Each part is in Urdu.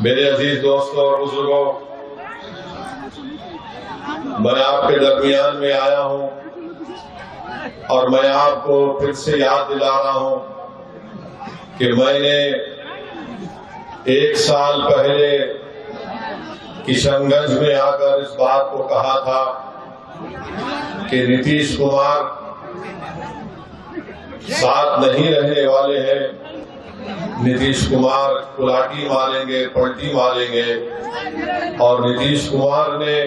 میرے عزیز دوستوں اور بزرگوں، میں آپ کے درمیان میں آیا ہوں اور میں آپ کو پھر سے یاد دلا رہا ہوں کہ میں نے 1 سال پہلے کشن گنج میں آ کر اس بات کو کہا تھا کہ نتیش کمار ساتھ نہیں رہنے والے ہیں، نتیش کمار کلاٹی ماریں گے، پلٹی ماریں گے، اور نتیش کمار نے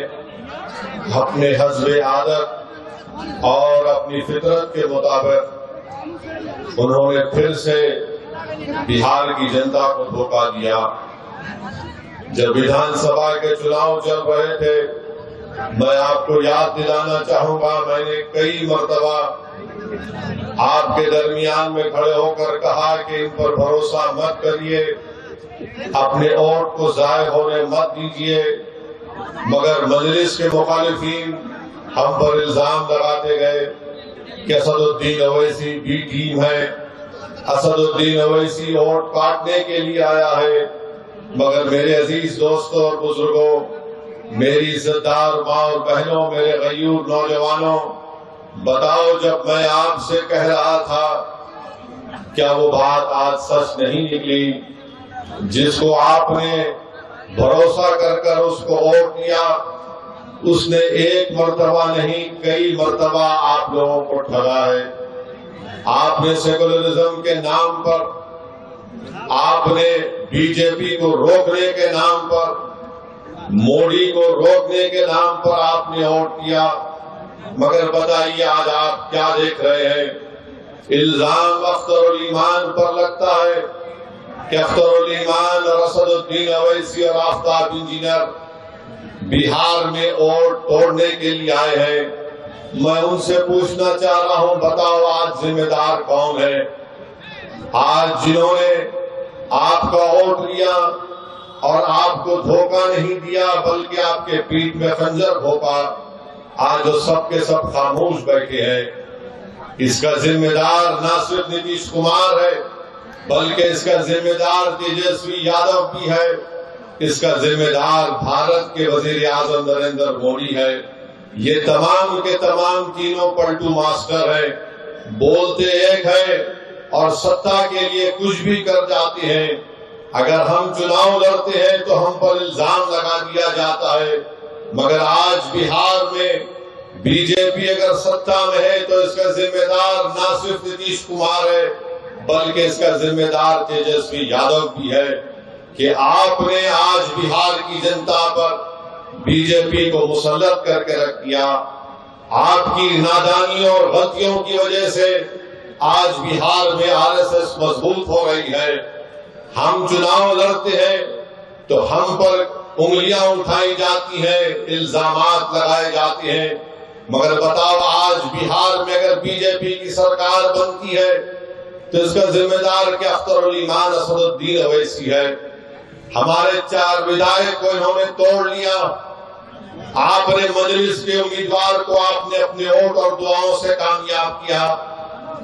اپنے حسب عادت اور اپنی فطرت کے مطابق انہوں نے پھر سے بہار کی جنتا کو دھوکہ دیا۔ جب ویدھان سبھا کے چناؤ چل رہے تھے، میں آپ کو یاد دلانا چاہوں گا، میں نے کئی مرتبہ آپ کے درمیان میں کھڑے ہو کر کہا کہ ان پر بھروسہ مت کریے، اپنے ووٹ کو ضائع ہونے مت دیجیے، مگر مجلس کے مخالفین ہم پر الزام لگاتے گئے کہ اسد الدین اویسی بی ٹیم ہے، اسد الدین اویسی ووٹ کاٹنے کے لیے آیا ہے۔ مگر میرے عزیز دوستوں اور بزرگوں، میری عزت دار ماں اور بہنوں، میرے غیور نوجوانوں، بتاؤ جب میں آپ سے کہہ رہا تھا کیا وہ بات آج سچ نہیں نکلی؟ جس کو آپ نے بھروسہ کر اس کو ووٹ دیا، اس نے ایک مرتبہ نہیں کئی مرتبہ آپ لوگوں کو ٹھگا ہے۔ آپ نے سیکولرزم کے نام پر، آپ نے بی جے پی کو روکنے کے نام پر، موڈی کو روکنے کے نام پر آپ نے ووٹ دیا، مگر بتائیے آج آپ کیا دیکھ رہے ہیں؟ الزام اختر الایمان پر لگتا ہے کہ اختر الایمان اور اسد الدین اویسی اور آفتاب انجینئر بہار میں ووٹ توڑنے کے لیے آئے ہیں۔ میں ان سے پوچھنا چاہ رہا ہوں، بتاؤ آج ذمہ دار کون ہے؟ آج جنہوں نے آپ کا ووٹ لیا اور آپ کو دھوکہ نہیں دیا بلکہ آپ کے پیٹھ میں خنجر بھونکا، آج وہ سب کے سب خاموش بیٹھے ہیں۔ اس کا ذمہ دار نہ صرف نتیش کمار ہے بلکہ اس کا ذمہ دار تیجسوی یادو بھی ہے، اس کا ذمہ دار بھارت کے وزیر اعظم نریندر مودی ہے۔ یہ تمام کے تمام تینوں پلٹو ماسٹر ہیں، بولتے ایک ہے اور ستا کے لیے کچھ بھی کر جاتے ہیں۔ اگر ہم چناؤ لڑتے ہیں تو ہم پر الزام لگا دیا جاتا ہے، مگر آج بہار میں بی جے پی اگر ستا میں ہے تو اس کا ذمہ دار نہ صرف نتیش کمار ہے بلکہ اس کا ذمہ دار تیجسوی یادو بھی ہے کہ آپ نے آج بہار کی جنتا پر بی جے پی کو مسلط کر کے رکھ دیا۔ آپ کی نادانیوں اور غلطیوں کی وجہ سے آج بہار میں RSS مضبوط ہو رہی ہے۔ ہم چناؤ لڑتے ہیں تو ہم پر انگلیاں اٹھائی جاتی ہیں، الزامات لگائے جاتے ہیں، مگر بتاؤ آج بہار میں اگر بی جے پی کی سرکار بنتی ہے تو اس کا ذمہ دار کیا اختر الایمان اسد الدین اویسی ہے؟ ہمارے 4 ودھائک کو انہوں نے توڑ لیا۔ آپ نے مجلس کے امیدوار کو آپ نے اپنے ووٹ اور دعاؤں سے کامیاب کیا،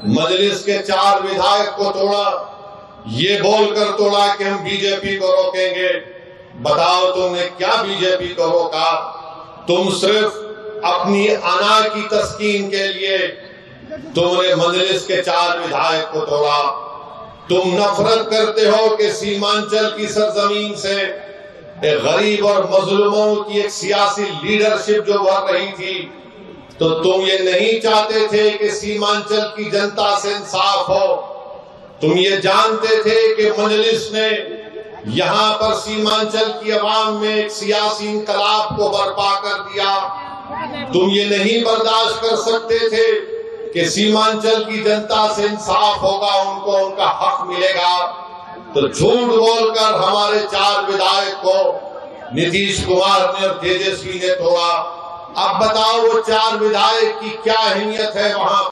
مجلس کے 4 ودھائک کو توڑا، یہ بول کر توڑا کہ ہم بی جے پی کو روکیں گے۔ بتاؤ تم نے کیا بی جے پی کو روکا؟ تم صرف اپنی انا کی تسکین کے لیے تم نے مجلس کے 4 ودھائک کو توڑا۔ تم نفرت کرتے ہو کہ سیمانچل کی سرزمین سے ایک غریب اور مظلوموں کی ایک سیاسی لیڈرشپ جو بڑھ رہی تھی، تو تم یہ نہیں چاہتے تھے کہ سیمانچل کی جنتا سے انصاف ہو۔ تم یہ جانتے تھے کہ مجلس نے یہاں پر سیمانچل کی عوام میں ایک سیاسی انقلاب کو برپا کر دیا۔ تم یہ نہیں برداشت کر سکتے تھے کہ سیمانچل کی جنتا سے انصاف ہوگا، ان کو ان کا حق ملے گا، تو جھوٹ بول کر ہمارے 4 ودھائک کو نتیش کمار نے اور تیجسوی نے توڑا۔ اب بتاؤ وہ 4 ودھائک کی کیا اہمیت ہے وہاں؟